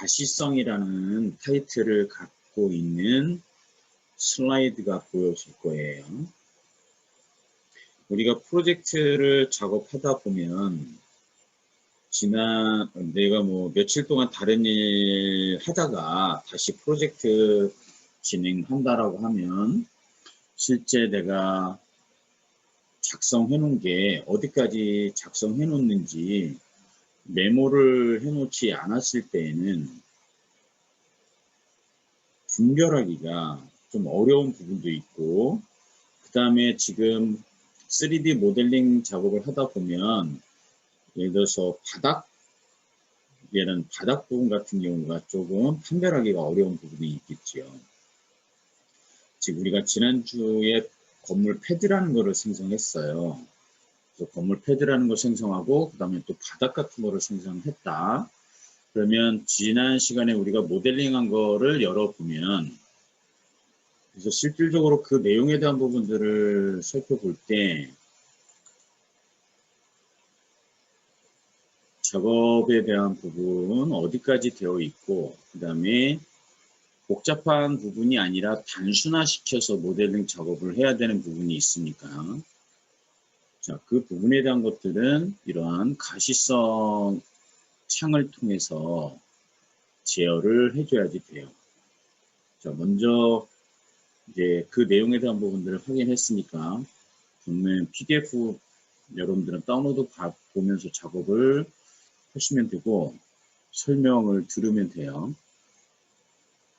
가시성이라는 타이틀을 갖고 있는 슬라이드가 보여질 거예요. 우리가 프로젝트를 작업하다 보면 내가 며칠 동안 다른 일 하다가 다시 프로젝트 진행한다라고 하면 실제 내가 작성해 놓은 게 어디까지 작성해 놓는지 메모를 해 놓지 않았을 때에는 분별하기가 좀 어려운 부분도 있고, 그 다음에 지금 3D 모델링 작업을 하다 보면 예를 들어서 바닥 부분 같은 경우가 조금 판별하기가 어려운 부분이 있겠지요. 지금 우리가 지난주에 건물 패드라는 거를 생성했어요. 그래서 건물 패드라는 걸 생성하고 그 다음에 또 바닥 같은 거를 생성했다. 그러면 지난 시간에 우리가 모델링한 거를 열어보면, 그래서 실질적으로 그 내용에 대한 부분들을 살펴볼 때 작업에 대한 부분 어디까지 되어 있고, 그 다음에 복잡한 부분이 아니라 단순화시켜서 모델링 작업을 해야 되는 부분이 있으니까, 자, 그 부분에 대한 것들은 이러한 가시성 창을 통해서 제어를 해줘야지 돼요. 자, 먼저 이제 그 내용에 대한 부분들을 확인했으니까 그러면 PDF 여러분들은 다운로드 보면서 작업을 하시면 되고 설명을 들으면 돼요.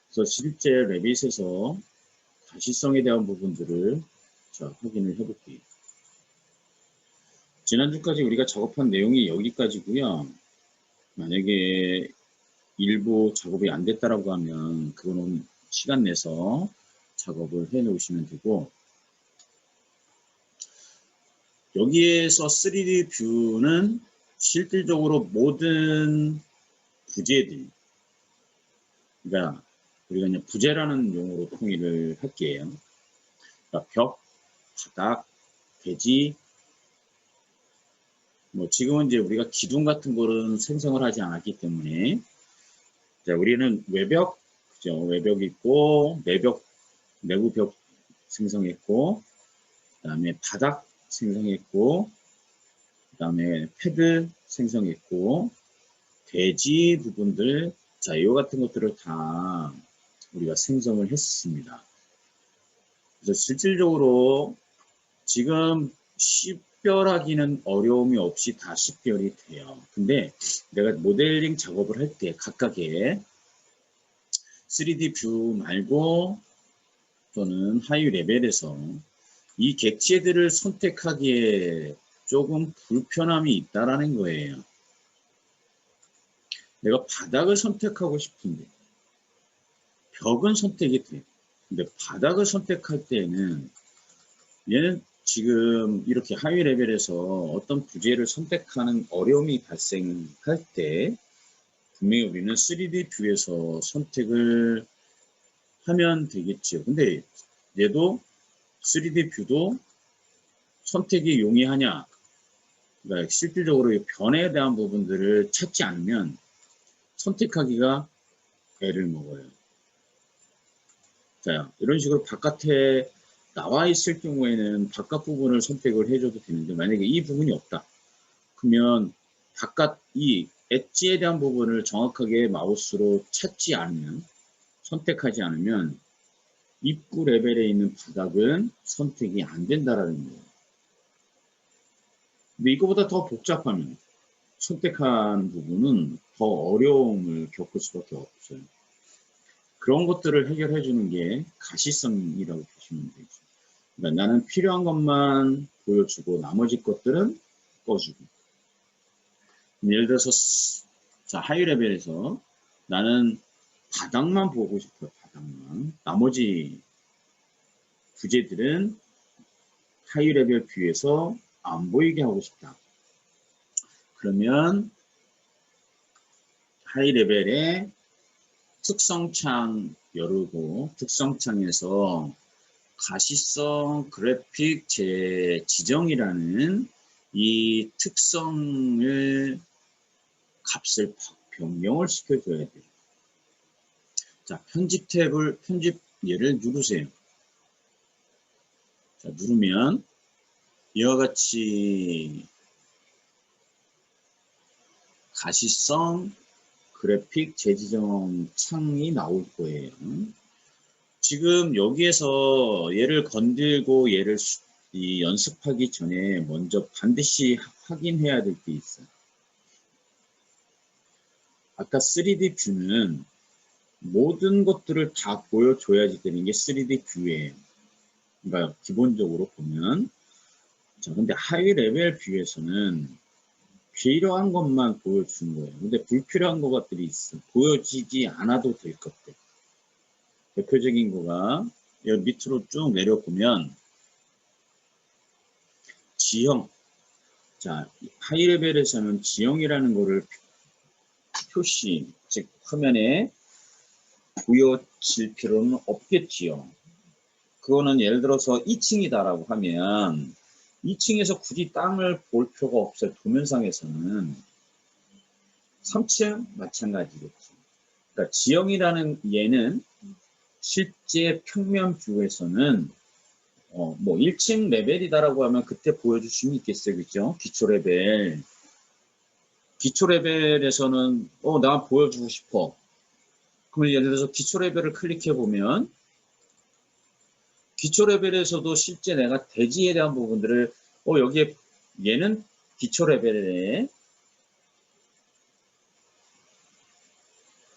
그래서 실제 레빗에서 가시성에 대한 부분들을 확인을 해볼게요. 지난주까지 우리가 작업한 내용이 여기까지고요. 만약에 일부 작업이 안 됐다라고 하면 그거는 시간 내서 작업을 해 놓으시면 되고, 여기에서 3D 뷰는 실질적으로 모든 부재들, 그러니까 우리가 그냥 부재라는 용어로 통일을 할게요. 그러니까 벽, 바닥, 대지, 지금은 이제 우리가 기둥 같은 거는 생성을 하지 않았기 때문에, 자, 우리는 외벽, 그죠? 외벽 있고, 내부 벽 생성했고, 그 다음에 바닥 생성했고, 그 다음에 패드 생성했고, 대지 부분들, 자, 이 같은 것들을 다 우리가 생성을 했습니다. 그래서 실질적으로 지금 식별하기는 어려움이 없이 다 식별이 돼요. 근데 내가 모델링 작업을 할 때 각각의 3D 뷰 말고 또는 하이 레벨에서 이 객체들을 선택하기에 조금 불편함이 있다라는 거예요. 내가 바닥을 선택하고 싶은데 벽은 선택이 돼. 근데 바닥을 선택할 때는 얘는 지금 이렇게 하위 레벨에서 어떤 부재를 선택하는 어려움이 발생할 때 분명히 우리는 3D 뷰에서 선택을 하면 되겠죠. 근데 얘도 3D 뷰도 선택이 용이하냐? 그러니까 실질적으로 이 변에 대한 부분들을 찾지 않으면 선택하기가 애를 먹어요. 자, 이런 식으로 바깥에 나와 있을 경우에는 바깥 부분을 선택을 해줘도 되는데, 만약에 이 부분이 없다. 그러면 바깥 이 엣지에 대한 부분을 정확하게 마우스로 찾지 않으면, 선택하지 않으면 입구 레벨에 있는 바닥은 선택이 안 된다라는 거예요. 근데 이거보다 더 복잡하면 선택한 부분은 더 어려움을 겪을 수밖에 없어요. 그런 것들을 해결해 주는 게 가시성이라고 보시면 되죠. 그러니까 나는 필요한 것만 보여주고 나머지 것들은 꺼주고. 예를 들어서 자, 하이 레벨에서 나는 바닥만 보고 싶어요. 바닥만. 나머지 부재들은 하이 레벨 뷰에서 안 보이게 하고 싶다. 그러면 하이 레벨에 특성창 열고 특성창에서 가시성 그래픽 재지정이라는 이 특성을 값을 변경을 시켜줘야 돼요. 자, 편집 탭을, 편집 얘를 누르세요. 자, 누르면 이와 같이 가시성 그래픽 재지정 창이 나올 거예요. 지금 여기에서 얘를 건들고 얘를 연습하기 전에 먼저 반드시 확인해야 될 게 있어요. 아까 3D 뷰는 모든 것들을 다 보여줘야지 되는 게 3D 뷰예요. 그러니까 기본적으로 보면, 자, 근데 하이 레벨 뷰에서는 필요한 것만 보여주는 거예요. 근데 불필요한 것들이 있어. 보여지지 않아도 될 것들. 대표적인 거가 여기 밑으로 쭉 내려보면 지형. 자, 하이 레벨에서는 지형이라는 거를 표시, 즉 화면에 보여질 필요는 없겠지요. 그거는 예를 들어서 2층이다라고 하면 2층에서 굳이 땅을 볼 필요가 없어요. 도면상에서는. 3층 마찬가지겠죠. 그러니까 지형이라는 얘는 실제 평면 뷰에서는 뭐 1층 레벨이다라고 하면 그때 보여줄 수는 있겠어요. 그죠? 기초 레벨. 기초 레벨에서는 나 보여주고 싶어. 그러면 예를 들어서 기초 레벨을 클릭해 보면 기초 레벨에서도 실제 내가 대지에 대한 부분들을 여기에 얘는 기초 레벨에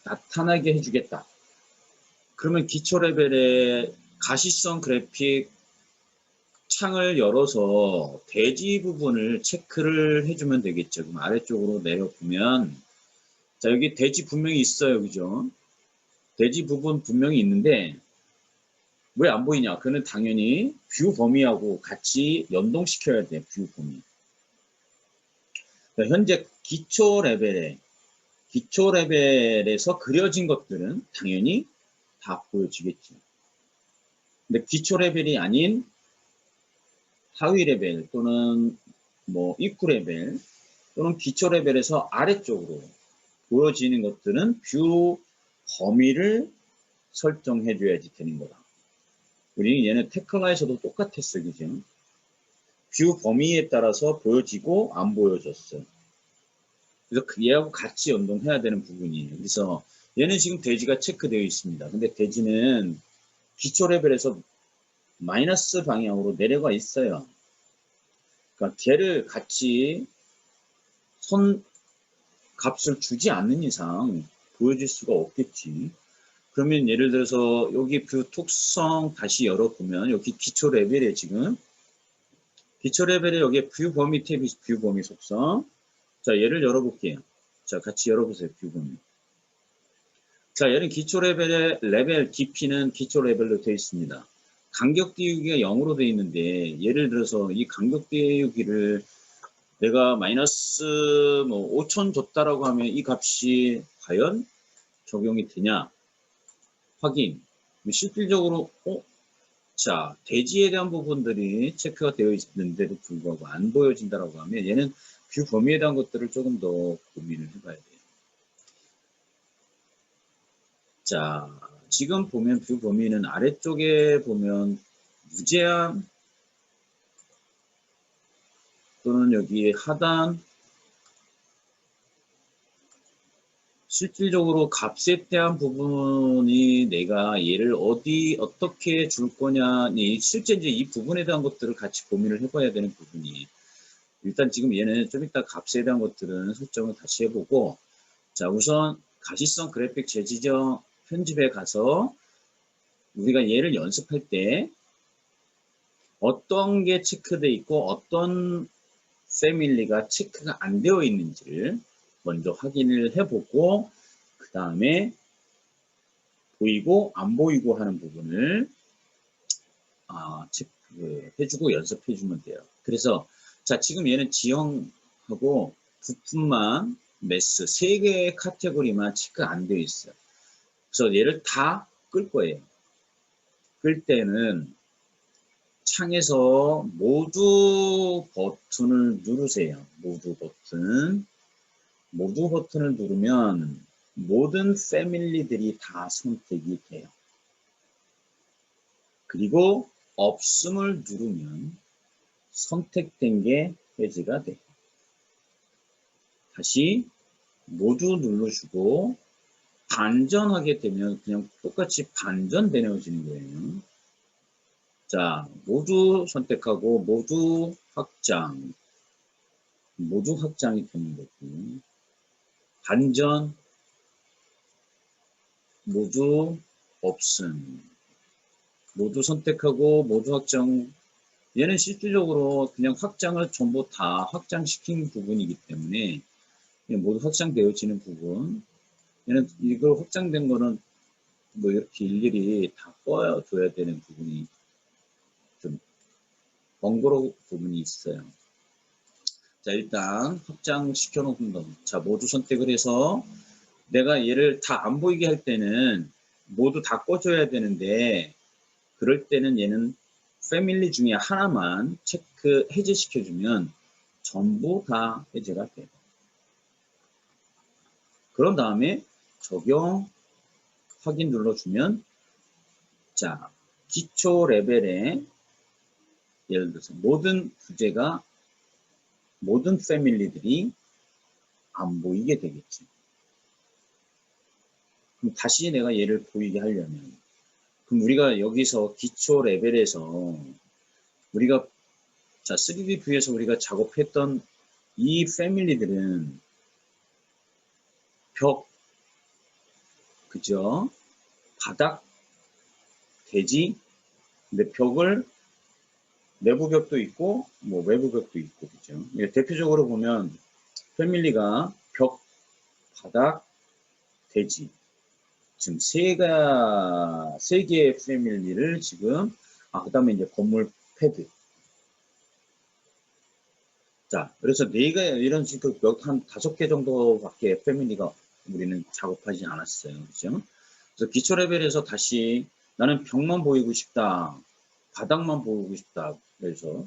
나타나게 해주겠다. 그러면 기초 레벨에 가시성 그래픽 창을 열어서 대지 부분을 체크를 해주면 되겠죠. 그럼 아래쪽으로 내려보면 자, 여기 대지 분명히 있어요. 그죠? 대지 부분 분명히 있는데 왜 안 보이냐? 그는 당연히 뷰 범위하고 같이 연동시켜야 돼. 뷰 범위. 현재 기초 레벨에서 그려진 것들은 당연히 다 보여지겠죠. 근데 기초 레벨이 아닌 하위 레벨 또는 뭐 입구 레벨 또는 기초 레벨에서 아래쪽으로 보여지는 것들은 뷰 범위를 설정해 줘야지 되는 거다. 우리 얘는 테크라에서도 똑같았어. 그죠? 뷰 범위에 따라서 보여지고 안 보여졌어. 그래서 얘하고 같이 연동해야 되는 부분이에요. 그래서 얘는 지금 대지가 체크되어 있습니다. 근데 대지는 기초 레벨에서 마이너스 방향으로 내려가 있어요. 그러니까 걔를 같이 손 값을 주지 않는 이상 보여줄 수가 없겠지. 그러면 예를 들어서 여기 뷰 특성 다시 열어보면 여기 기초 레벨에 지금 기초 레벨에 여기에 뷰 범위 탭이 뷰 범위 속성. 자, 얘를 열어볼게요. 자, 같이 열어보세요. 뷰 범위. 자, 얘는 기초 레벨의 레벨 깊이는 기초 레벨로 되어 있습니다. 간격 띄우기가 0으로 되어 있는데 예를 들어서 이 간격 띄우기를 내가 마이너스 뭐 5,000 줬다라고 하면 이 값이 과연 적용이 되냐 확인. 실질적으로 자, 대지에 대한 부분들이 체크가 되어 있는데도 불구하고 안 보여진다라고 하면 얘는 뷰 범위에 대한 것들을 조금 더 고민을 해봐야 돼요. 자, 지금 보면 뷰 범위는 아래쪽에 보면 무제한 또는 여기 하단 실질적으로 값에 대한 부분이 내가 얘를 어떻게 줄 거냐, 실제 이제 이 부분에 대한 것들을 같이 고민을 해봐야 되는 부분이. 일단 지금 얘는 좀 이따 값에 대한 것들은 설정을 다시 해보고, 자, 우선 가시성 그래픽 재지정 편집에 가서 우리가 얘를 연습할 때 어떤 게 체크되어 있고 어떤 패밀리가 체크가 안 되어 있는지를 먼저 확인을 해보고 그 다음에 보이고 안 보이고 하는 부분을 체크해주고 연습해주면 돼요. 그래서 자, 지금 얘는 지형하고 부품만 매스 3개의 카테고리만 체크 안 되어 있어요. 그래서 얘를 다 끌 거예요. 끌 때는 창에서 모두 버튼을 누르세요. 모두 버튼을 누르면 모든 패밀리들이 다 선택이 돼요. 그리고 없음을 누르면 선택된 게 해제가 돼요. 다시 모두 눌러주고 반전하게 되면 그냥 똑같이 반전 되어지는 거예요. 자, 모두 선택하고 모두 확장이 되는 거고, 반전 모두 없음, 모두 선택하고 모두 확장. 얘는 실질적으로 그냥 확장을 전부 다 확장시킨 부분이기 때문에 모두 확장되어지는 부분. 얘는 이걸 확장된 거는 뭐 이렇게 일일이 다 꺼줘야 되는 부분이 좀 번거로운 부분이 있어요. 자, 일단 확장시켜 놓은 거. 자, 모두 선택을 해서 내가 얘를 다 안 보이게 할 때는 모두 다 꺼줘야 되는데, 그럴 때는 얘는 패밀리 중에 하나만 체크 해제시켜주면 전부 다 해제가 돼요. 그런 다음에 적용 확인 눌러주면, 자, 기초 레벨에 예를 들어서 모든 구제가 모든 패밀리들이 안 보이게 되겠지. 그럼 다시 내가 얘를 보이게 하려면, 그럼 우리가 여기서 기초 레벨에서 우리가, 자, 3D 뷰에서 우리가 작업했던 이 패밀리들은 벽, 그죠? 바닥, 대지. 근데 벽을 내부 벽도 있고 뭐 외부 벽도 있고, 그죠? 대표적으로 보면 패밀리가 벽, 바닥, 대지, 지금 세 개의 패밀리를 지금, 그 다음에 이제 건물 패드. 자, 그래서 이런 식으로 몇 한 5개 정도밖에 패밀리가 우리는 작업하지 않았어요. 그죠? 그래서 기초 레벨에서 다시 나는 벽만 보이고 싶다, 바닥만 보이고 싶다. 그래서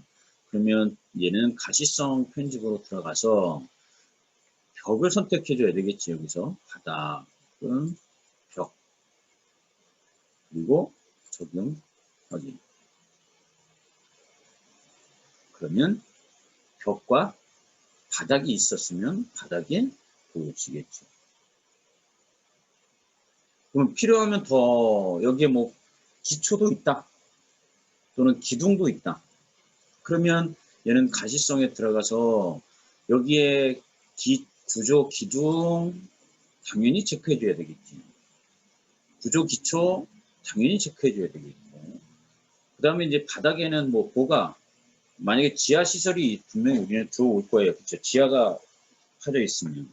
그러면 얘는 가시성 편집으로 들어가서 벽을 선택해 줘야 되겠지. 여기서 바닥은 벽, 그리고 적용 확인. 그러면 벽과 바닥이 있었으면 바닥에 보여지겠죠. 그럼 필요하면 더 여기에 뭐 기초도 있다, 또는 기둥도 있다. 그러면 얘는 가시성에 들어가서 여기에 구조, 기둥 당연히 체크해 줘야 되겠지. 구조, 기초 당연히 체크해 줘야 되겠고, 그 다음에 이제 바닥에는 뭐 만약에 지하 시설이 분명히 우리는 들어올 거예요. 그렇죠? 지하가 파져 있으면.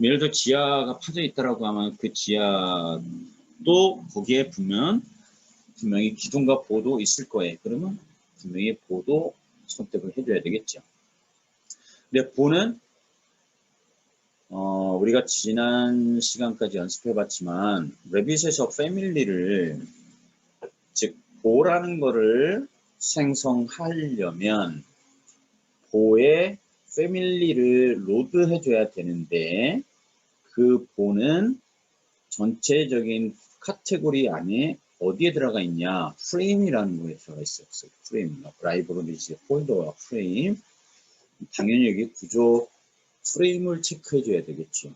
예를 들어 지하가 파져 있다라고 하면 그 지하도 거기에 분명히 기둥과 보도 있을 거예요. 그러면 분명히 보도 선택을 해줘야 되겠죠. 근데 보는 우리가 지난 시간까지 연습해 봤지만 레빗에서 패밀리를, 즉 보라는 거를 생성하려면 보에 패밀리를 로드해 줘야 되는데, 그 보는 전체적인 카테고리 안에 어디에 들어가 있냐, 프레임이라는 거에 들어가 있었어요. 프레임, 라이브러리즈 폴더와 프레임. 당연히 여기 구조 프레임을 체크해 줘야 되겠죠.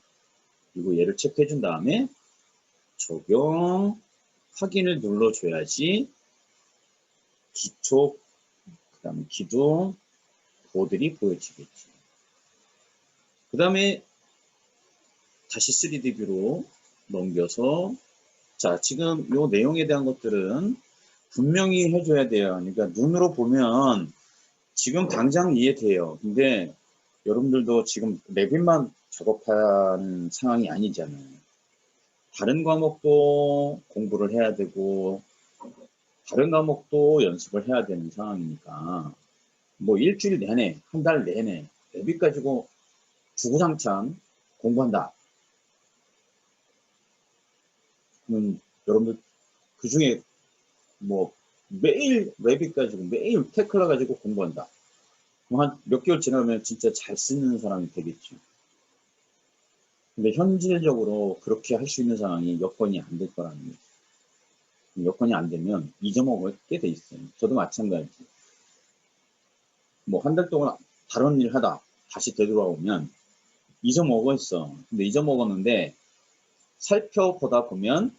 그리고 얘를 체크해 준 다음에 적용 확인을 눌러 줘야지 기초, 그 다음에 기둥, 보들이 보여지겠지. 그 다음에 다시 3D 뷰로 넘겨서, 자, 지금 이 내용에 대한 것들은 분명히 해줘야 돼요. 그러니까 눈으로 보면 지금 당장 이해돼요. 근데 여러분들도 지금 레빗만 작업하는 상황이 아니잖아요. 다른 과목도 공부를 해야 되고 다른 과목도 연습을 해야 되는 상황이니까, 뭐 일주일 내내, 한 달 내내 레빗 가지고 주구장창 공부한다. 그러면 여러분들 그 중에 뭐 매일 레빗 가지고 매일 테클라 가지고 공부한다. 한 몇 개월 지나면 진짜 잘 쓰는 사람이 되겠죠. 근데 현실적으로 그렇게 할 수 있는 상황이 여건이 안 될 거라는 거죠. 여건이 안 되면 잊어먹게 돼 있어요. 저도 마찬가지. 뭐 한 달 동안 다른 일 하다 다시 되돌아오면 잊어먹었어. 근데 잊어먹었는데 살펴보다 보면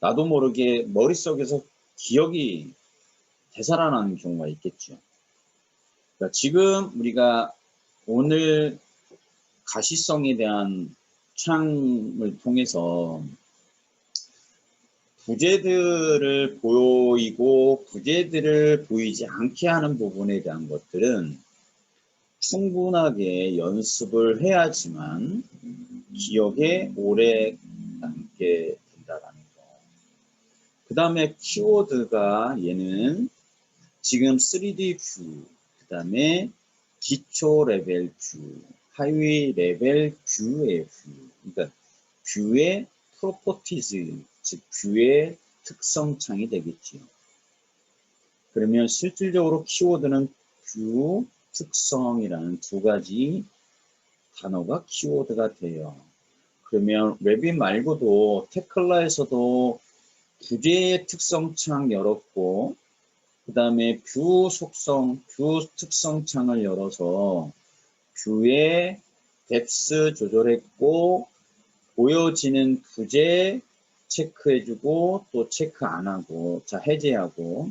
나도 모르게 머릿속에서 기억이 되살아나는 경우가 있겠죠. 그러니까 지금 우리가 오늘 가시성에 대한 창을 통해서 부재들을 보이고 부재들을 보이지 않게 하는 부분에 대한 것들은 충분하게 연습을 해야지만 기억에 오래 남게 된다라는 거. 그 다음에 키워드가 얘는 지금 3D 뷰, 그 다음에 기초 레벨 뷰, 하위 레벨 뷰의 뷰, 그러니까 뷰의 프로퍼티즈, 즉 뷰의 특성창이 되겠지요. 그러면 실질적으로 키워드는 뷰, 특성이라는 두 가지 단어가 키워드가 돼요. 그러면 웹인 말고도 테클라에서도 부재의 특성창 열었고, 그 다음에 뷰 속성, 뷰 특성 창을 열어서 뷰의 뎁스 조절했고, 보여지는 부재 체크해주고, 또 체크 안 하고, 자, 해제하고.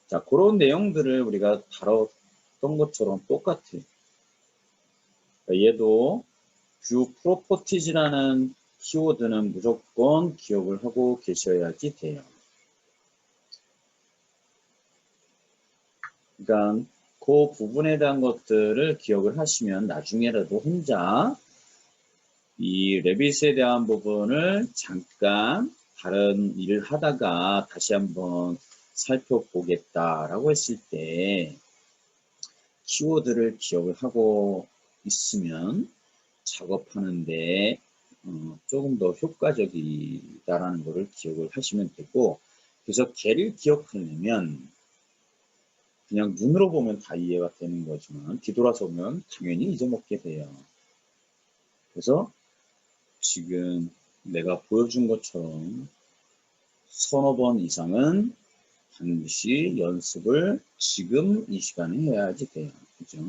자, 그런 내용들을 우리가 다뤘던 것처럼 똑같아요. 얘도 뷰 프로퍼티즈라는 키워드는 무조건 기억을 하고 계셔야지 돼요. 그러니까 그 부분에 대한 것들을 기억을 하시면 나중에라도 혼자 이 레빗에 대한 부분을 잠깐 다른 일을 하다가 다시 한번 살펴보겠다라고 했을 때 키워드를 기억을 하고 있으면 작업하는데 조금 더 효과적이다라는 것을 기억을 하시면 되고, 그래서 걔를 기억하려면 그냥 눈으로 보면 다 이해가 되는 거지만 뒤돌아서 보면 당연히 잊어먹게 돼요. 그래서 지금 내가 보여준 것처럼 서너 번 이상은 반드시 연습을 지금 이 시간에 해야지 돼요. 그죠?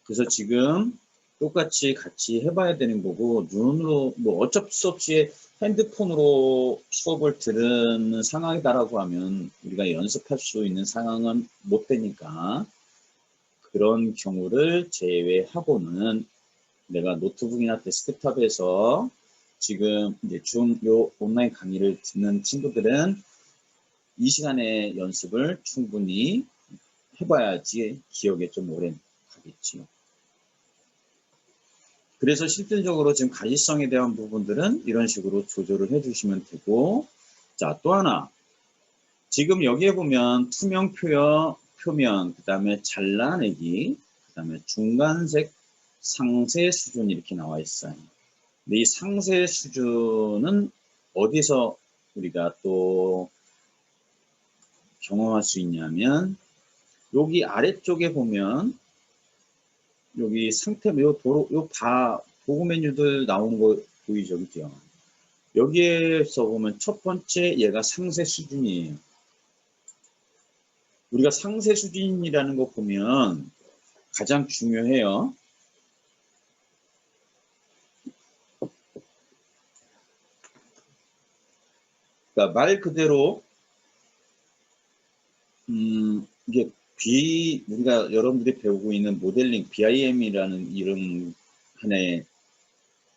그래서 지금 똑같이 같이 해봐야 되는 거고, 눈으로 뭐 어쩔 수 없이 핸드폰으로 수업을 들은 상황이다라고 하면 우리가 연습할 수 있는 상황은 못 되니까, 그런 경우를 제외하고는 내가 노트북이나 데스크탑에서 지금 이제 요 온라인 강의를 듣는 친구들은 이 시간에 연습을 충분히 해봐야지 기억에 좀 오래 가겠지요. 그래서 실질적으로 지금 가시성에 대한 부분들은 이런 식으로 조절을 해주시면 되고, 자, 또 하나. 지금 여기에 보면 투명 표면, 그 다음에 잘라내기, 그 다음에 중간색 상세 수준 이렇게 나와 있어요. 근데 이 상세 수준은 어디서 우리가 또 경험할 수 있냐면, 여기 아래쪽에 보면 여기 상태 요 도구 메뉴들 나오는 거 보이죠, 그죠? 여기에서 보면 첫 번째 얘가 상세 수준이에요. 우리가 상세 수준이라는 거 보면 가장 중요해요. 그러니까 말 그대로 이게 우리가 여러분들이 배우고 있는 모델링 BIM이라는 이런 하나의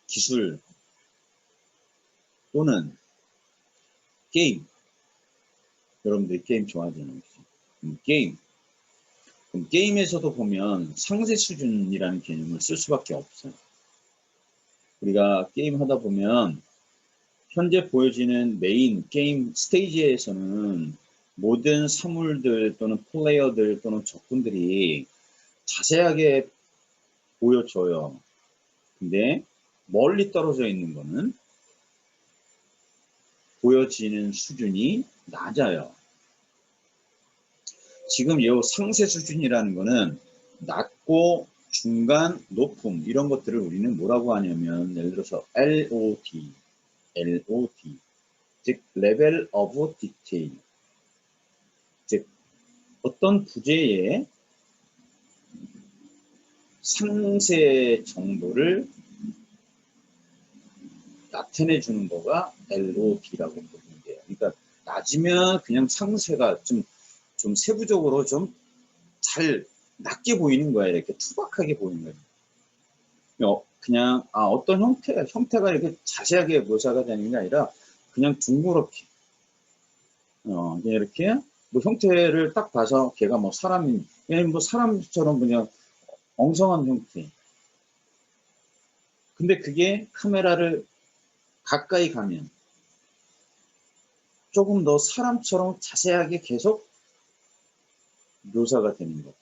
기술 또는 게임, 여러분들이 게임 좋아하잖아요. 게임. 그럼 게임에서도 보면 상세 수준이라는 개념을 쓸 수밖에 없어요. 우리가 게임 하다 보면 현재 보여지는 메인 게임 스테이지에서는 모든 사물들 또는 플레이어들 또는 적군들이 자세하게 보여줘요. 근데 멀리 떨어져 있는 거는 보여지는 수준이 낮아요. 지금 이 상세 수준이라는 거는 낮고 중간, 높음 이런 것들을 우리는 뭐라고 하냐면 예를 들어서 LOD, 즉 Level of Detail, 즉 어떤 부재의 상세 정도를 나타내 주는 거가 LOD라고 보면 돼요. 그러니까 낮으면 그냥 상세가 좀 세부적으로 좀 잘 낮게 보이는 거야. 이렇게 투박하게 보이는 거예요. 그냥 어떤 형태가 이렇게 자세하게 묘사가 되는 게 아니라 그냥 둥그렇게 그냥 이렇게 뭐 형태를 딱 봐서 걔가 뭐 그냥 뭐 사람처럼 그냥 엉성한 형태. 근데 그게 카메라를 가까이 가면 조금 더 사람처럼 자세하게 계속 묘사가 되는 것.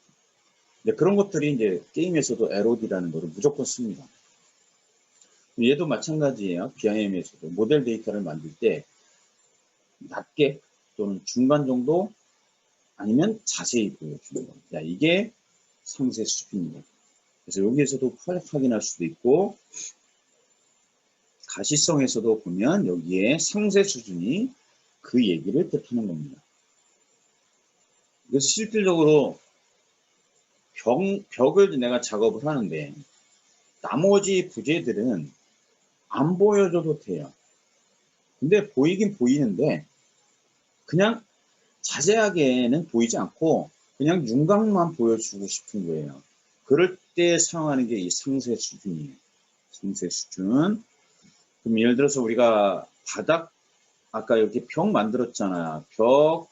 그런 것들이 이제 게임에서도 LOD라는 거를 무조건 씁니다. 얘도 마찬가지예요. BIM에서도 모델 데이터를 만들 때 낮게 또는 중간 정도 아니면 자세히 보여주는 겁니다. 이게 상세 수준입니다. 그래서 여기에서도 확인할 수도 있고 가시성에서도 보면 여기에 상세 수준이 그 얘기를 뜻하는 겁니다. 그래서 실질적으로 벽을 내가 작업을 하는데 나머지 부재들은 안 보여줘도 돼요. 근데 보이긴 보이는데 그냥 자세하게는 보이지 않고 그냥 윤곽만 보여주고 싶은 거예요. 그럴 때 사용하는 게 이 상세 수준이에요. 상세 수준. 그럼 예를 들어서 우리가 바닥 아까 이렇게 벽 만들었잖아요. 벽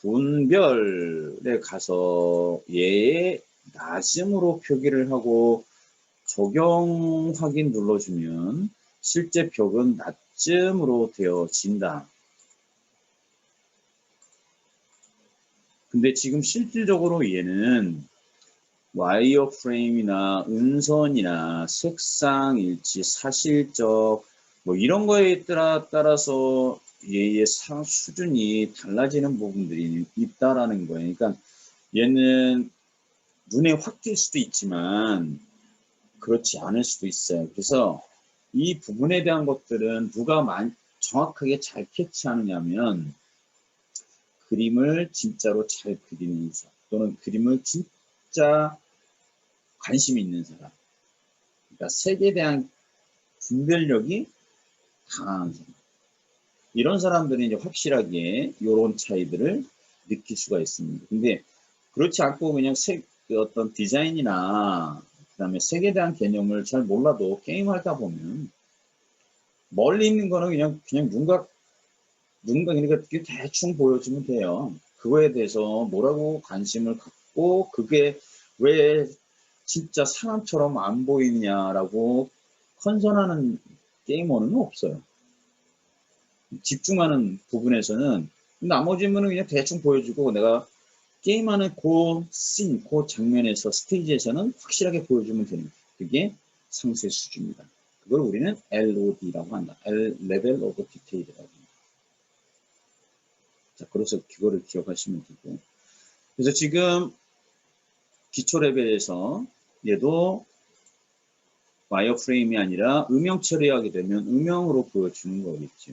분별에 가서 얘의 낮음으로 표기를 하고 적용 확인 눌러주면 실제 벽은 낮음으로 되어진다. 근데 지금 실질적으로 얘는 와이어 프레임이나 음선이나 색상 일치, 사실적 뭐 이런 거에 따라서 얘의 수준이 달라지는 부분들이 있다라는 거예요. 그러니까 얘는 눈에 확 띌 수도 있지만 그렇지 않을 수도 있어요. 그래서 이 부분에 대한 것들은 누가 정확하게 잘 캐치하느냐면 그림을 진짜로 잘 그리는 사람 또는 그림을 진짜 관심 있는 사람. 그러니까 색에 대한 분별력이 강한 사람. 이런 사람들이 이제 확실하게 이런 차이들을 느낄 수가 있습니다. 근데 그렇지 않고 그냥 어떤 디자인이나 그다음에 색에 대한 개념을 잘 몰라도 게임하다 보면 멀리 있는 거는 그냥 윤곽 그러니까 대충 보여주면 돼요. 그거에 대해서 뭐라고 관심을 갖고 그게 왜 진짜 사람처럼 안 보이냐라고 컨선하는 게이머는 없어요. 집중하는 부분에서는 나머지 분은 그냥 대충 보여주고 내가 게임하는 그 장면에서 스테이지에서는 확실하게 보여주면 되는 거예요. 그게 상세 수준입니다. 그걸 우리는 LOD라고 한다. Level of Detail이라고 합니다. 자, 그래서 그거를 기억하시면 되고. 그래서 지금 기초 레벨에서 얘도 와이어프레임이 아니라 음영 처리하게 되면 음영으로 보여주는 거겠죠.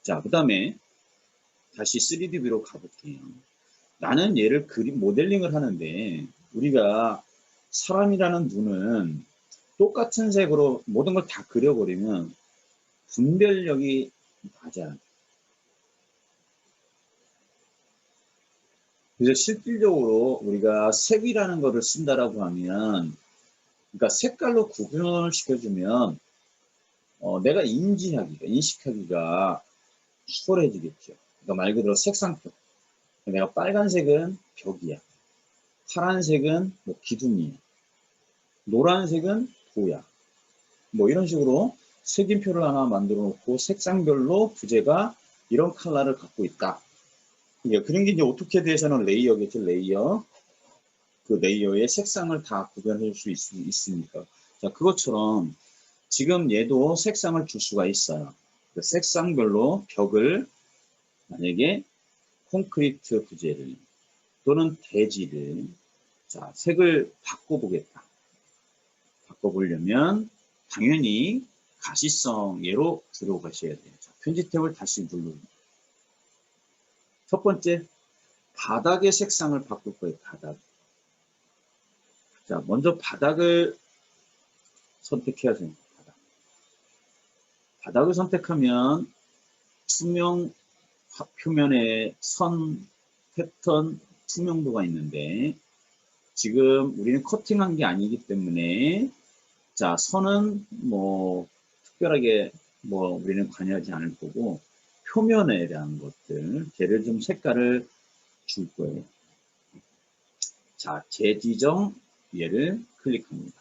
자, 그 다음에 다시 3D뷰로 가볼게요. 나는 얘를 모델링을 하는데 우리가 사람이라는 눈은 똑같은 색으로 모든 걸 다 그려버리면 분별력이 낮아요. 그래서 실질적으로 우리가 색이라는 것을 쓴다라고 하면 그러니까 색깔로 구분을 시켜주면 내가 인식하기가 수월해지겠죠. 그러니까 말 그대로 색상표. 내가 빨간색은 벽이야. 파란색은 뭐 기둥이야. 노란색은 도야. 뭐 이런 식으로 색인표를 하나 만들어 놓고 색상별로 부재가 이런 컬러를 갖고 있다. 그런 게 이제 오토캐드에서는 레이어겠죠. 레이어. 그 레이어의 색상을 다 구별할 수 있으니까. 자, 그것처럼 지금 얘도 색상을 줄 수가 있어요. 그 색상별로 벽을 만약에 콘크리트 부재를 또는 대지를 자, 색을 바꿔보겠다. 바꿔보려면 당연히 가시성 예로 들어가셔야 돼요. 자, 편집 탭을 다시 누릅니다. 첫 번째, 바닥의 색상을 바꿀 거예요. 바닥. 자, 먼저 바닥을 선택해야 됩니다. 바닥을 선택하면 투명 표면에 선, 패턴, 투명도가 있는데 지금 우리는 커팅한 게 아니기 때문에 자, 선은 뭐 특별하게 뭐 우리는 관여하지 않을 거고 표면에 대한 것들, 걔를 좀 색깔을 줄 거예요. 자, 재지정 얘를 클릭합니다.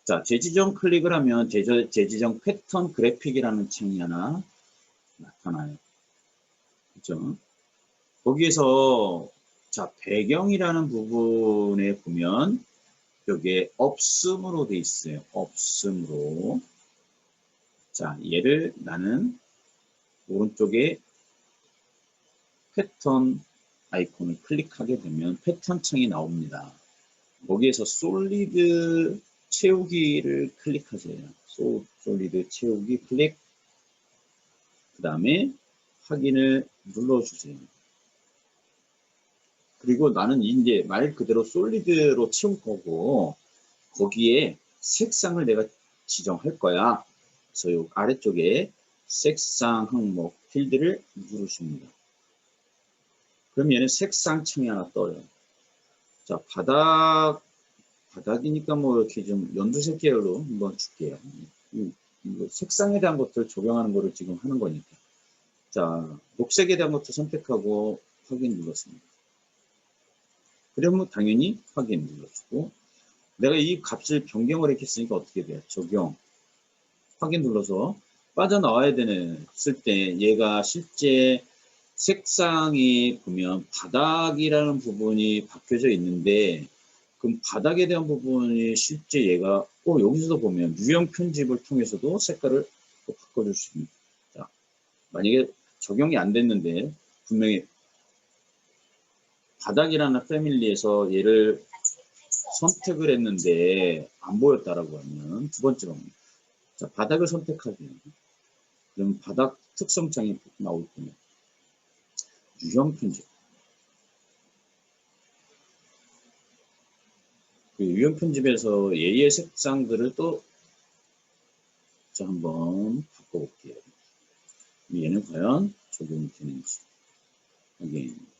자, 재지정 클릭을 하면 재지정 패턴 그래픽이라는 창이 하나 나타나요. 그죠? 거기에서 자, 배경이라는 부분에 보면 여기에 없음으로 돼 있어요. 없음으로. 자, 얘를 나는 오른쪽에 패턴 아이콘을 클릭하게 되면 패턴 창이 나옵니다. 거기에서 솔리드 채우기를 클릭하세요. 솔리드 채우기 클릭. 그 다음에 확인을 눌러주세요. 그리고 나는 이제 말 그대로 솔리드로 채울 거고 거기에 색상을 내가 지정할 거야. 그래서 요 아래쪽에 색상 항목 필드를 누르십니다. 그럼 얘는 색상 창이 하나 떠요. 자, 바닥이니까 뭐 이렇게 좀 연두색 계열로 한번 줄게요. 색상에 대한 것들 적용하는 거를 지금 하는 거니까. 자, 녹색에 대한 것도 선택하고 확인 눌렀습니다. 그러면 당연히 확인 눌러주고 내가 이 값을 변경을 했으니까 어떻게 돼요? 적용. 확인 눌러서 빠져나와야 되는 쓸 때 얘가 실제 색상이 보면 바닥이라는 부분이 바뀌어져 있는데 그럼 바닥에 대한 부분이 실제 얘가 여기서도 보면 유형 편집을 통해서도 색깔을 또 바꿔줄 수 있습니다. 자, 만약에 적용이 안 됐는데 분명히 바닥이라는 패밀리에서 얘를 선택을 했는데 안 보였다라고 하면 두 번째 방법. 자, 바닥을 선택하세요. 그럼 바닥 특성창이 나올 겁니다. 유형 편집. 그 유형 편집에서 얘의 색상들을 또 자, 한번 바꿔볼게요. 얘는 과연 적용이 되는지. 확인.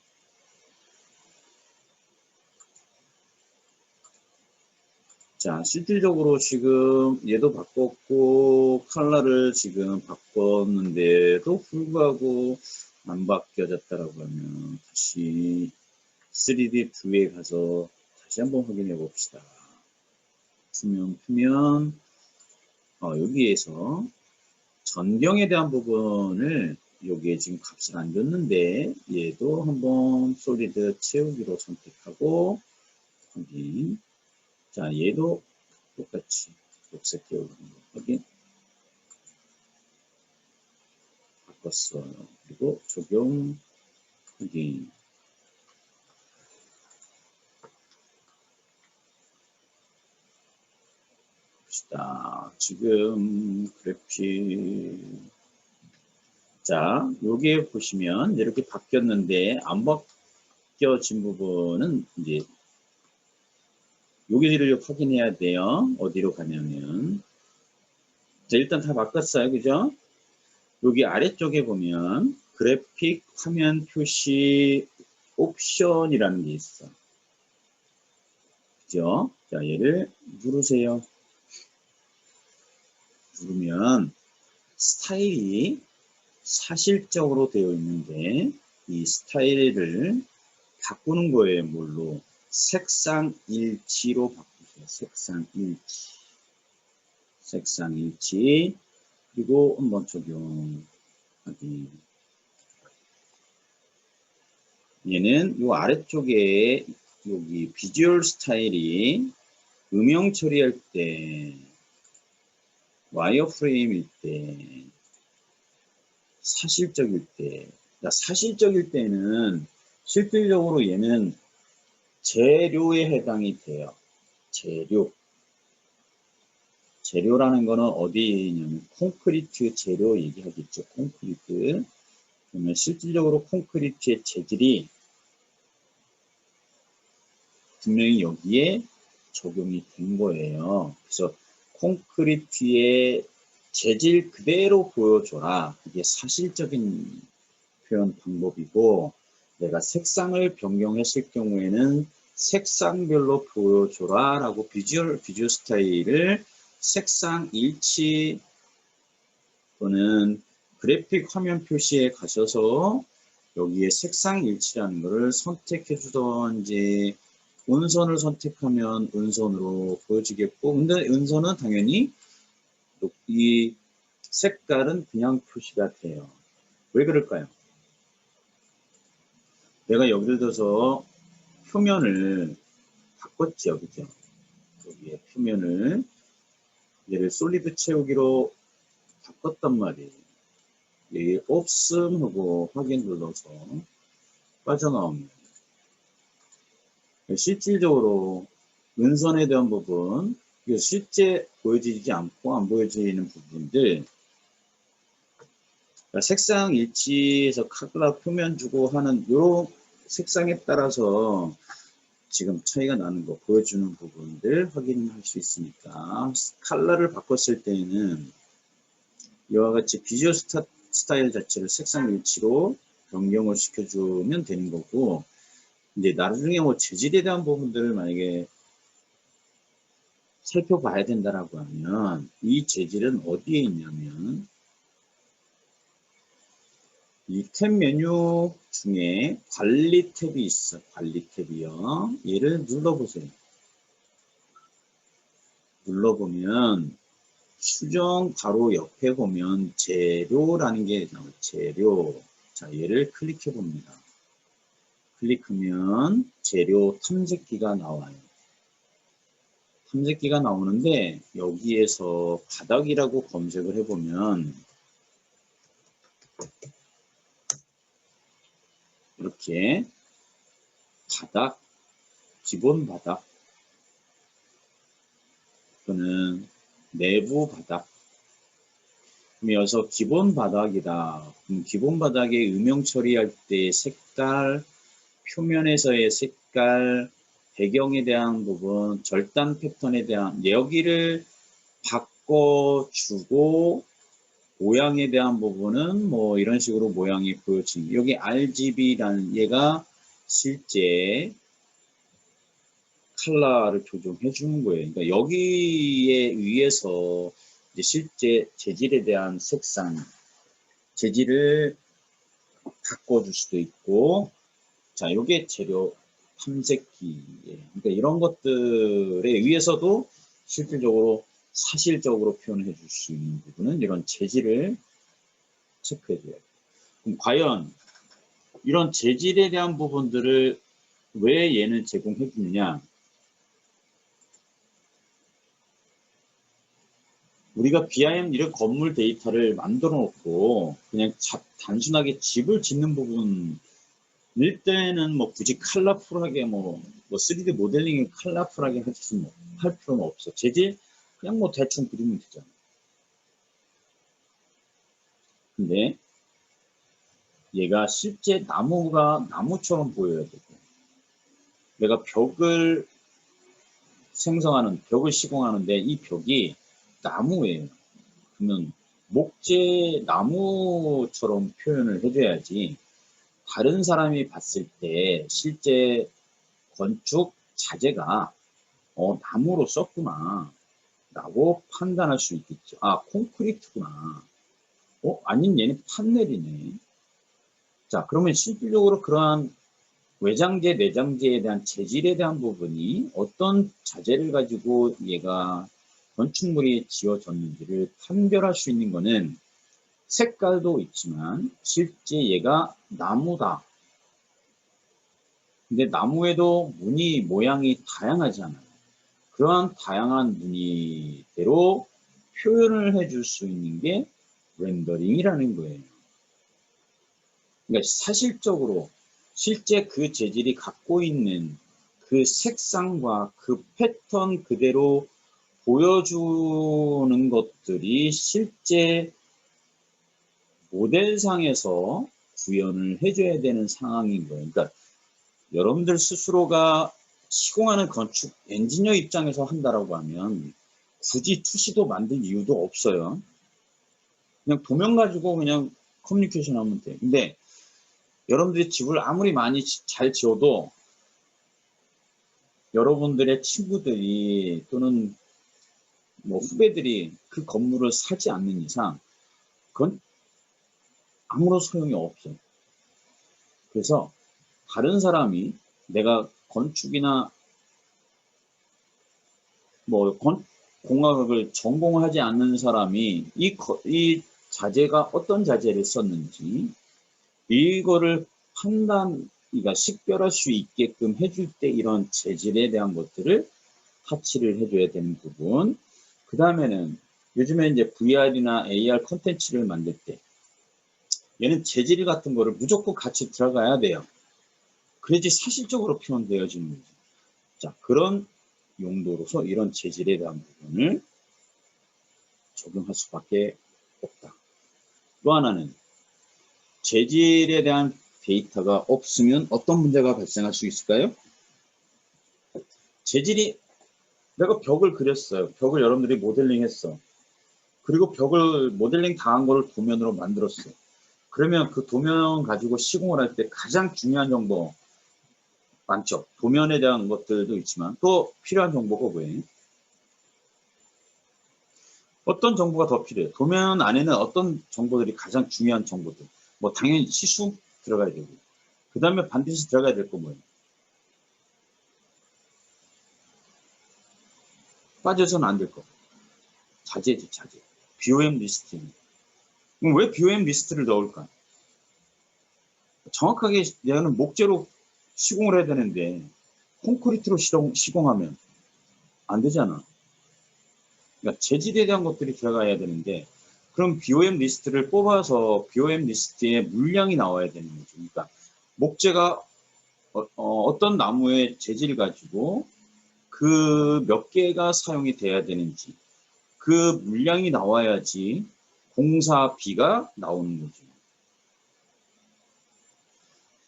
자, 실질적으로 지금 얘도 바꿨고 컬러를 지금 바꿨는데도 불구하고 안 바뀌어졌다라고 하면 다시 3D 뷰에 가서 다시 한번 확인해 봅시다. 표면 여기에서 전경에 대한 부분을 여기에 지금 값을 안 줬는데 얘도 한번 솔리드 채우기로 선택하고 확인. 자, 얘도 똑같이 녹색 계열로 확인. 바꿨어요. 그리고 적용 확인. 봅시다. 지금 그래픽. 자, 여기에 보시면 이렇게 바뀌었는데 안 바뀌어진 부분은 이제 여기를 확인해야 돼요. 어디로 가냐면 자, 일단 다 바꿨어요. 그죠? 여기 아래쪽에 보면 그래픽 화면 표시 옵션이라는 게 있어. 그죠? 자, 얘를 누르세요. 누르면 스타일이 사실적으로 되어 있는데 이 스타일을 바꾸는 거예요. 뭘로? 색상 일치로 바꾸세요. 색상 일치. 색상 일치. 그리고 한번 적용하기. 얘는 요 아래쪽에 여기 비주얼 스타일이 음영 처리할 때 와이어프레임일 때 사실적일 때 사실적일 때는 실질적으로 얘는 재료에 해당이 돼요. 재료. 재료라는 거는 어디에 있냐면 콘크리트 재료 얘기하겠죠. 콘크리트. 그러면 실질적으로 콘크리트의 재질이 분명히 여기에 적용이 된 거예요. 그래서 콘크리트의 재질 그대로 보여줘라. 이게 사실적인 표현 방법이고, 내가 색상을 변경했을 경우에는 색상별로 보여줘라 라고 비주얼 스타일을 색상 일치 또는 그래픽 화면 표시에 가셔서 여기에 색상 일치라는 것을 선택해 주던지, 은선을 선택하면 은선으로 보여지겠고, 근데 은선은 당연히 이 색깔은 그냥 표시가 돼요. 왜 그럴까요? 내가 예를 들어서 표면을 바꿨죠, 그죠? 여기에 표면을 얘를 솔리드 채우기로 바꿨단 말이에요. 여기 없음 하고 확인 눌러서 빠져나오면 실질적으로 은선에 대한 부분, 실제 보여지지 않고 안 보여지는 부분들, 색상 일치에서 컬러 표면 주고 하는 요 색상에 따라서 지금 차이가 나는 거 보여주는 부분들 확인할 수 있으니까, 컬러를 바꿨을 때에는 이와 같이 비주얼 스타일 자체를 색상 일치로 변경을 시켜주면 되는 거고, 이제 나중에 뭐 재질에 대한 부분들을 만약에 살펴봐야 된다라고 하면, 이 재질은 어디에 있냐면 이 탭 메뉴 중에 관리 탭이 있어. 관리 탭이요. 얘를 눌러보세요. 눌러보면 수정 바로 옆에 보면 재료라는 게 나와요. 재료. 자, 얘를 클릭해 봅니다. 클릭하면 재료 탐색기가 나와요. 탐색기가 나오는데 여기에서 바닥이라고 검색을 해보면 이렇게 바닥, 기본 바닥 또는 내부 바닥, 그래서 기본 바닥이다. 기본 바닥에 음영 처리할 때 색깔, 표면에서의 색깔, 배경에 대한 부분, 절단 패턴에 대한 여기를 바꿔주고, 모양에 대한 부분은 뭐 이런 식으로 모양이 보여지는, 여기 RGB라는 얘가 실제 컬러를 조정해 주는 거예요. 그러니까 여기에 의해서 이제 실제 재질에 대한 색상, 재질을 바꿔줄 수도 있고, 자, 요게 재료 탐색기예요. 그러니까 이런 것들에 의해서도 실질적으로 사실적으로 표현해 줄 수 있는 부분은 이런 재질을 체크해 줘야 돼요. 그럼 과연 이런 재질에 대한 부분들을 왜 얘는 제공해 주느냐? 우리가 BIM 이런 건물 데이터를 만들어 놓고 그냥 단순하게 집을 짓는 부분일 때는 뭐 굳이 컬러풀하게 뭐 3D 모델링을 컬러풀하게 할 필요는 없어. 재질 그냥 뭐 대충 그리면 되잖아. 근데 얘가 실제 나무가 나무처럼 보여야 되고, 내가 벽을 벽을 시공하는데 이 벽이 나무예요. 그러면 목재 나무처럼 표현을 해줘야지 다른 사람이 봤을 때 실제 건축 자재가 나무로 썼구나 라고 판단할 수 있겠죠. 아, 콘크리트구나. 아닌 얘는 판넬이네. 자, 그러면 실질적으로 그러한 외장재, 내장재에 대한 재질에 대한 부분이 어떤 자재를 가지고 얘가 건축물이 지어졌는지를 판별할 수 있는 거는 색깔도 있지만 실제 얘가 나무다. 근데 나무에도 무늬, 모양이 다양하잖아요. 그러한 다양한 무늬대로 표현을 해줄 수 있는 게 렌더링이라는 거예요. 그러니까 사실적으로 실제 그 재질이 갖고 있는 그 색상과 그 패턴 그대로 보여주는 것들이 실제 모델상에서 구현을 해줘야 되는 상황인 거예요. 그러니까 여러분들 스스로가 시공하는 건축 엔지니어 입장에서 한다라고 하면 굳이 투시도 만들 이유도 없어요. 그냥 도면 가지고 그냥 커뮤니케이션 하면 돼. 근데 여러분들이 집을 아무리 많이 잘 지어도 여러분들의 친구들이 또는 뭐 후배들이 그 건물을 사지 않는 이상 그건 아무런 소용이 없어요. 그래서 다른 사람이 내가 건축이나 뭐 공학을 전공하지 않는 사람이 이 자재가 어떤 자재를 썼는지 이거를 그러니까 식별할 수 있게끔 해줄 때 이런 재질에 대한 것들을 터치를 해줘야 되는 부분. 그 다음에는 요즘에 이제 VR이나 AR 콘텐츠를 만들 때 얘는 재질 같은 거를 무조건 같이 들어가야 돼요. 그래야지 사실적으로 표현되어지는 거죠. 자, 그런 용도로서 이런 재질에 대한 부분을 적용할 수밖에 없다. 또 하나는 재질에 대한 데이터가 없으면 어떤 문제가 발생할 수 있을까요? 재질이 내가 벽을 그렸어요. 벽을 여러분들이 모델링 했어. 그리고 벽을 모델링 당한 거를 도면으로 만들었어. 그러면 그 도면 가지고 시공을 할 때 가장 중요한 정보 많죠. 도면에 대한 것들도 있지만 또 필요한 정보가 뭐예요? 어떤 정보가 더 필요해요? 도면 안에는 어떤 정보들이 가장 중요한 정보들? 뭐 당연히 시수 들어가야 되고 그 다음에 반드시 들어가야 될 거 뭐예요? 빠져서는 안 될 거. 자재지, 자재. BOM 리스트. 그럼 왜 BOM 리스트를 넣을까? 정확하게 얘는 목재로 시공을 해야 되는데 콘크리트로 시공하면 안 되잖아. 그러니까 재질에 대한 것들이 들어가야 되는데 그럼 BOM 리스트를 뽑아서 BOM 리스트에 물량이 나와야 되는 거죠. 그러니까 목재가 어떤 나무의 재질 가지고 그 몇 개가 사용이 돼야 되는지 그 물량이 나와야지 공사비가 나오는 거죠.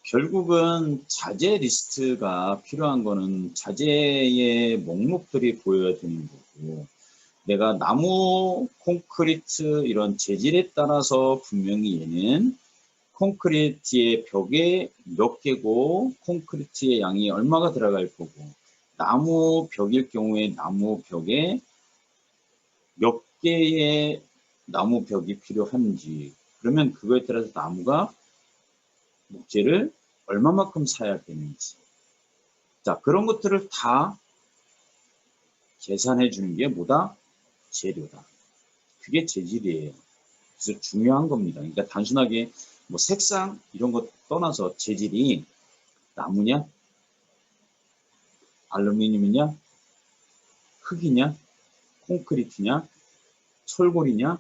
결국은 자재 리스트가 필요한 거는 자재의 목록들이 보여야 되는 거고 내가 나무, 콘크리트 이런 재질에 따라서 분명히 얘는 콘크리트의 벽에 몇 개고 콘크리트의 양이 얼마가 들어갈 거고 나무 벽일 경우에 나무 벽에 몇 개의 나무 벽이 필요한지 그러면 그거에 따라서 나무가 목재를 얼마만큼 사야 되는지 자 그런 것들을 다 계산해 주는 게 뭐다? 재료다. 그게 재질이에요. 그래서 중요한 겁니다. 그러니까 단순하게 뭐 색상 이런 것 떠나서 재질이 나무냐, 알루미늄이냐, 흙이냐, 콘크리트냐, 철골이냐,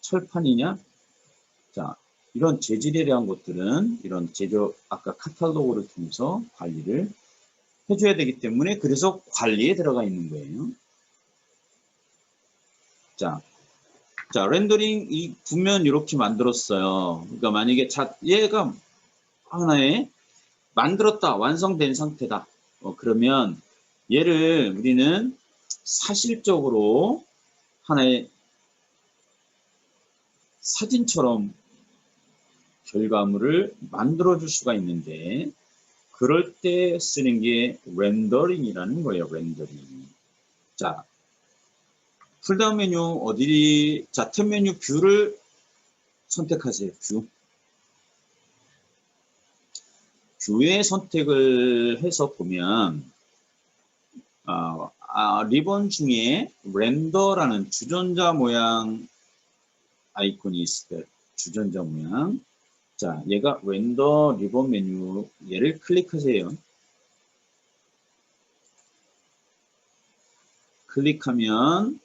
철판이냐. 자, 이런 재질에 대한 것들은 이런 제조 아까 카탈로그를 통해서 관리를 해줘야 되기 때문에 그래서 관리에 들어가 있는 거예요. 자, 렌더링 이 구면 이렇게 만들었어요. 그러니까 만약에 얘가 하나의 만들었다, 완성된 상태다. 그러면 얘를 우리는 사실적으로 하나의 사진처럼 결과물을 만들어 줄 수가 있는데 그럴 때 쓰는 게 렌더링이라는 거예요. 렌더링. 자, 풀다운 메뉴 자, 탭 메뉴 뷰를 선택하세요. 뷰에 선택을 해서 보면 리본 중에 렌더라는 주전자 모양 아이콘이 있을 때 주전자 모양 자 얘가 렌더 리본 메뉴 얘를 클릭하세요. 클릭하면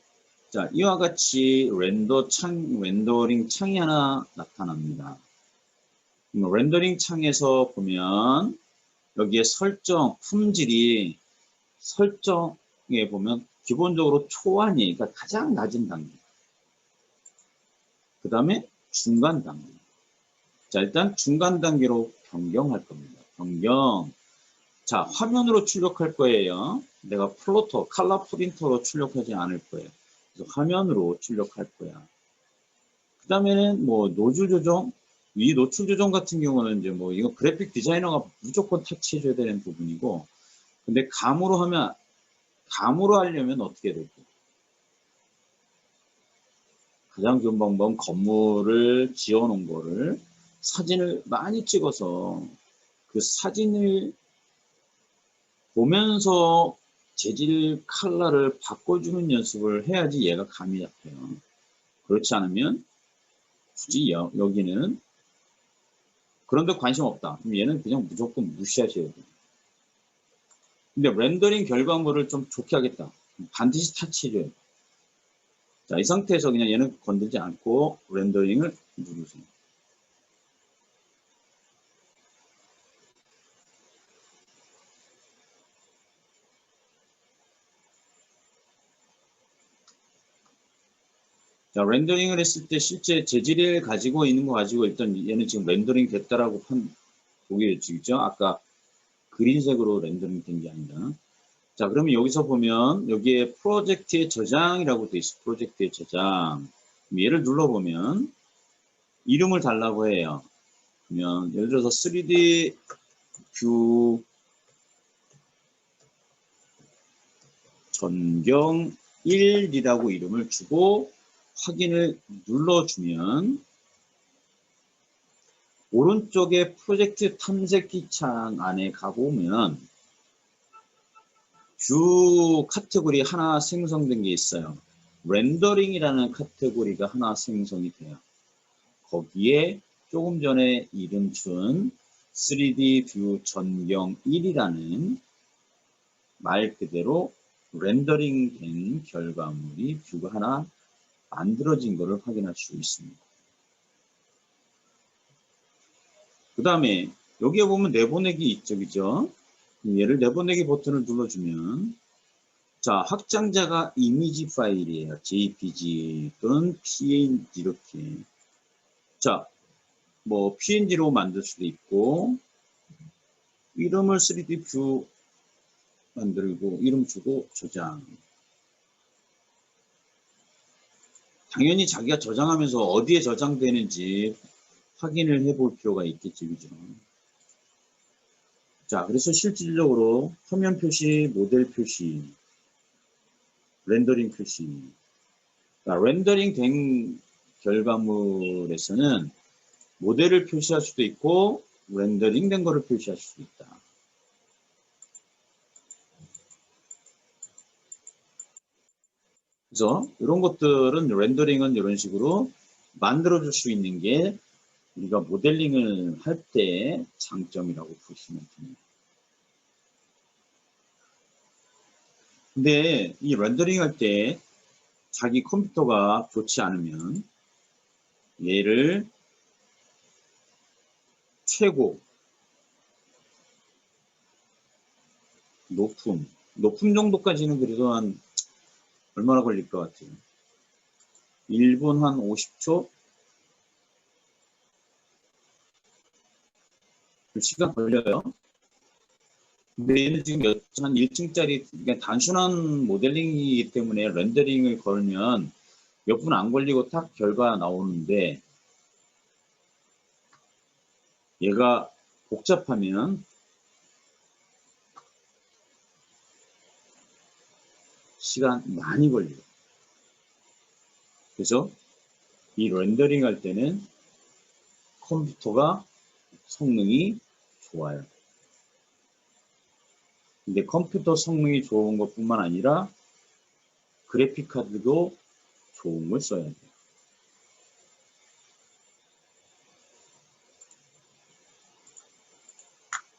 자 이와 같이 렌더링 창이 하나 나타납니다. 렌더링 창에서 보면 여기에 설정, 품질이 설정에 보면 기본적으로 초안이, 그러니까 가장 낮은 단계. 그 다음에 중간 단계. 자, 일단 중간 단계로 변경할 겁니다. 변경. 자, 화면으로 출력할 거예요. 내가 플로터, 컬러 프린터로 출력하지 않을 거예요. 그래서 화면으로 출력할 거야. 그 다음에는 뭐 노즐 조정, 이 노출 조정 같은 경우는 이제 뭐 이거 그래픽 디자이너가 무조건 터치해줘야 되는 부분이고, 근데 감으로 하려면 어떻게 될까? 가장 좋은 방법은 건물을 지어 놓은 거를 사진을 많이 찍어서 그 사진을 보면서 재질 컬러를 바꿔주는 연습을 해야지 얘가 감이 잡혀요. 그렇지 않으면 굳이 여기는 그런데 관심 없다. 그럼 얘는 그냥 무조건 무시하셔야 돼요. 근데 렌더링 결과물을 좀 좋게 하겠다. 반드시 터치해줘야 돼요. 자, 이 상태에서 그냥 얘는 건들지 않고 렌더링을 누르세요. 자, 렌더링을 했을 때 실제 재질을 가지고 있는 거 가지고 일단 얘는 지금 렌더링 됐다라고 보게 되죠. 아까 그린색으로 렌더링 된 게 아니라. 자, 그러면 여기서 보면 여기에 프로젝트의 저장이라고 돼 있어. 프로젝트의 저장. 얘를 눌러보면 이름을 달라고 해요. 그러면 예를 들어서 3D 뷰 전경 1이라고 이름을 주고 확인을 눌러주면 오른쪽에 프로젝트 탐색기 창 안에 가보면 뷰 카테고리 하나 생성된 게 있어요. 렌더링이라는 카테고리가 하나 생성이 돼요. 거기에 조금 전에 이름 준 3D 뷰 전경 1이라는 말 그대로 렌더링 된 결과물이 뷰가 하나 만들어진 것을 확인할 수 있습니다. 그 다음에 여기에 보면 내보내기 있죠, 그죠? 얘를 내보내기 버튼을 눌러주면 자, 확장자가 이미지 파일이에요. JPG 또는 PNG 이렇게. 자, 뭐 PNG로 만들 수도 있고 이름을 3D 뷰 만들고 이름 주고 저장. 당연히 자기가 저장하면서 어디에 저장되는지 확인을 해볼 필요가 있겠지, 그죠? 자, 그래서 실질적으로 화면 표시, 모델 표시, 렌더링 표시. 그러니까 렌더링 된 결과물에서는 모델을 표시할 수도 있고 렌더링 된 거를 표시할 수도 있다. 그래서 이런 것들은 렌더링은 이런 식으로 만들어 줄 수 있는 게 우리가 모델링을 할 때 장점이라고 보시면 됩니다. 근데 이 렌더링 할 때 자기 컴퓨터가 좋지 않으면 얘를 최고 높음 정도까지는 그래도 한 얼마나 걸릴 것 같아요? 1분 한 50초? 그 시간 걸려요. 근데 얘는 지금 한 1층짜리 그러니까 단순한 모델링이기 때문에 렌더링을 걸면 몇 분 안 걸리고 딱 결과 나오는데 얘가 복잡하면 시간 많이 걸려요. 그래서 이 렌더링 할 때는 컴퓨터가 성능이 좋아요. 근데 컴퓨터 성능이 좋은 것뿐만 아니라 그래픽 카드도 좋은 걸 써야 돼요.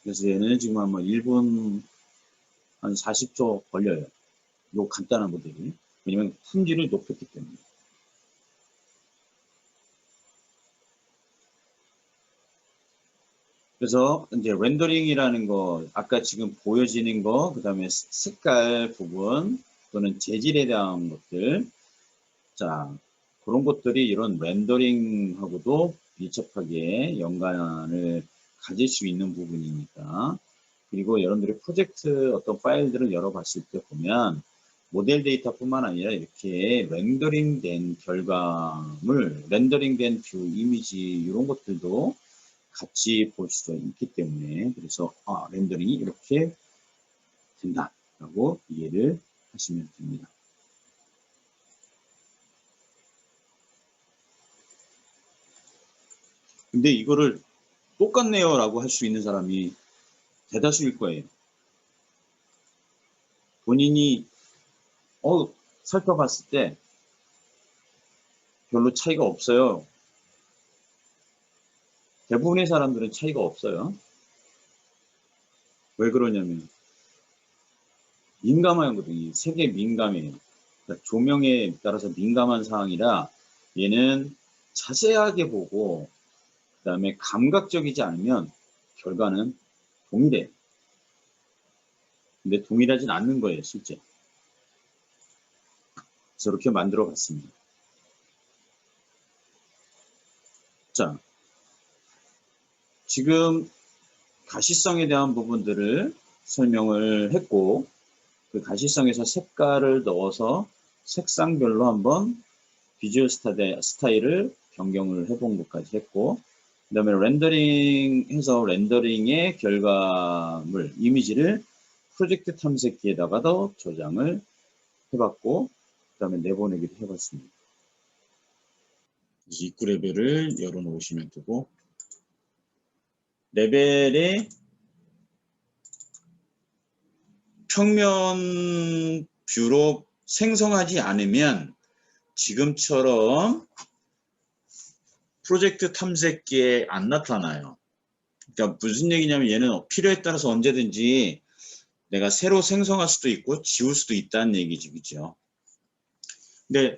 그래서 얘는 지금 아마 1분 한 40초 걸려요. 요 간단한 모델이. 왜냐면 품질을 높였기 때문에. 그래서 이제 렌더링이라는 거, 아까 지금 보여지는 거, 그 다음에 색깔 부분 또는 재질에 대한 것들, 자, 그런 것들이 이런 렌더링하고도 밀접하게 연관을 가질 수 있는 부분이니까. 그리고 여러분들이 프로젝트 어떤 파일들을 열어봤을 때 보면 모델 데이터뿐만 아니라 이렇게 렌더링된 결과물, 렌더링된 뷰, 이미지 이런 것들도 같이 볼 수가 있기 때문에, 그래서 렌더링이 이렇게 된다라고 이해를 하시면 됩니다. 근데 이거를 똑같네요 라고 할 수 있는 사람이 대다수일 거예요. 본인이 살펴봤을 때 별로 차이가 없어요. 대부분의 사람들은 차이가 없어요. 왜 그러냐면 민감하거든요. 색에 민감해요. 그러니까 조명에 따라서 민감한 사항이라 얘는 자세하게 보고 그 다음에 감각적이지 않으면 결과는 동일해요. 근데 동일하진 않는 거예요, 실제. 저렇게 만들어 봤습니다. 자, 지금 가시성에 대한 부분들을 설명을 했고, 그 가시성에서 색깔을 넣어서 색상별로 한번 비주얼 스타일을 변경을 해본 것까지 했고, 그 다음에 렌더링해서 렌더링의 결과물, 이미지를 프로젝트 탐색기에다가도 저장을 해봤고, 그 다음에 내보내기도 해봤습니다. 입구 레벨을 열어놓으시면 되고, 레벨에 평면 뷰로 생성하지 않으면 지금처럼 프로젝트 탐색기에 안 나타나요. 그러니까 무슨 얘기냐면 얘는 필요에 따라서 언제든지 내가 새로 생성할 수도 있고 지울 수도 있다는 얘기지, 그죠? 근데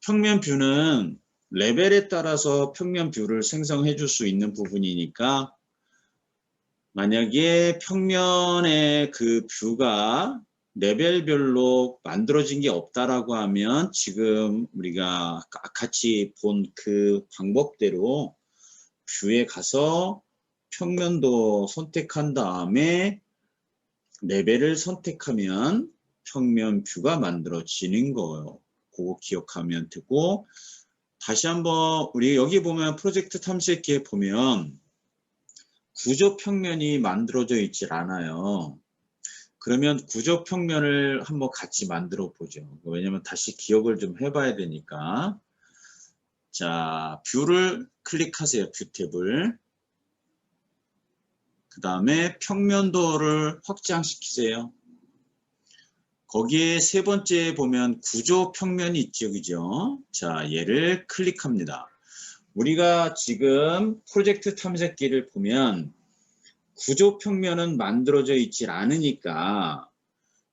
평면 뷰는 레벨에 따라서 평면 뷰를 생성해 줄 수 있는 부분이니까 만약에 평면의 그 뷰가 레벨별로 만들어진 게 없다라고 하면 지금 우리가 같이 본 그 방법대로 뷰에 가서 평면도 선택한 다음에 레벨을 선택하면 평면 뷰가 만들어지는 거예요. 그거 기억하면 되고, 다시 한번 우리 여기 보면 프로젝트 탐색기에 보면 구조 평면이 만들어져 있질 않아요. 그러면 구조 평면을 한번 같이 만들어 보죠. 왜냐면 다시 기억을 좀 해봐야 되니까. 자, 뷰를 클릭하세요. 뷰 탭을. 그 다음에 평면도를 확장시키세요. 거기에 세 번째 보면 구조 평면이 있죠, 그죠? 자, 얘를 클릭합니다. 우리가 지금 프로젝트 탐색기를 보면 구조 평면은 만들어져 있질 않으니까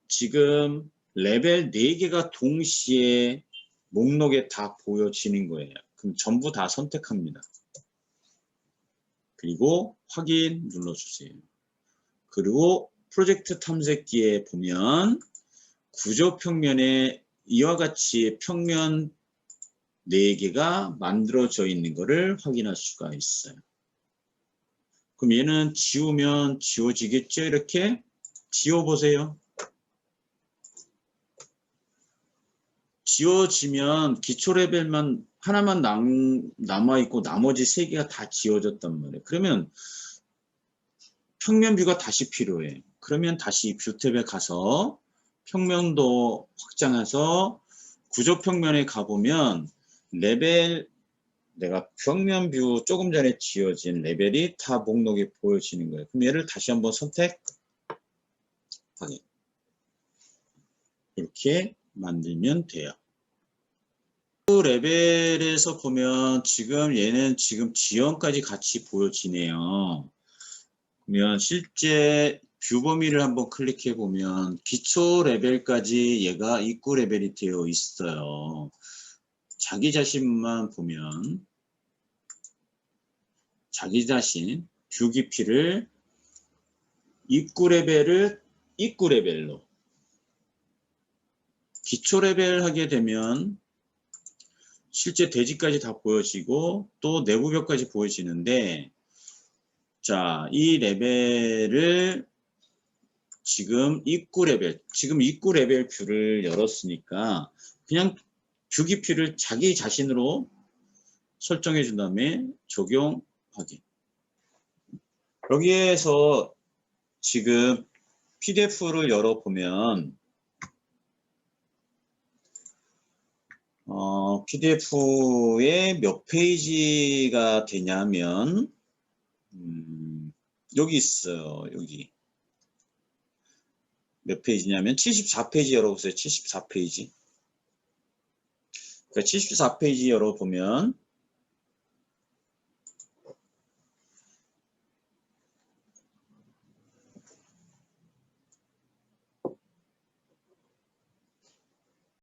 지금 레벨 4개가 동시에 목록에 다 보여지는 거예요. 그럼 전부 다 선택합니다. 그리고 확인 눌러주세요. 그리고 프로젝트 탐색기에 보면 구조 평면에 이와 같이 평면 4개가 만들어져 있는 것을 확인할 수가 있어요. 그럼 얘는 지우면 지워지겠죠? 이렇게 지워보세요. 지워지면 기초 레벨만 하나만 남아있고 나머지 3개가 다 지워졌단 말이에요. 그러면 평면 뷰가 다시 필요해. 그러면 다시 뷰 탭에 가서 평면도 확장해서 구조 평면에 가보면 레벨, 내가 평면 뷰 조금 전에 지워진 레벨이 다 목록에 보여지는 거예요. 그럼 얘를 다시 한번 선택, 확인. 이렇게 만들면 돼요. 레벨에서 보면 지금 얘는 지금 지형까지 같이 보여지네요. 그러면 실제 뷰 범위를 한번 클릭해 보면 기초 레벨까지 얘가 입구 레벨이 되어 있어요. 자기 자신만 보면 자기 자신 뷰 깊이를 입구 레벨로 기초 레벨 하게 되면 실제 대지까지 다 보여지고 또 내부벽까지 보여지는데, 자, 이 레벨을 지금 입구 레벨 뷰를 열었으니까 그냥 뷰 깊이를 자기 자신으로 설정해 준 다음에 적용하기. 여기에서 지금 PDF를 열어보면 PDF에 몇 페이지가 되냐면 여기 있어요. 여기 몇 페이지냐면 74페이지 열어보세요. 74페이지. 그러니까 74페이지 열어보면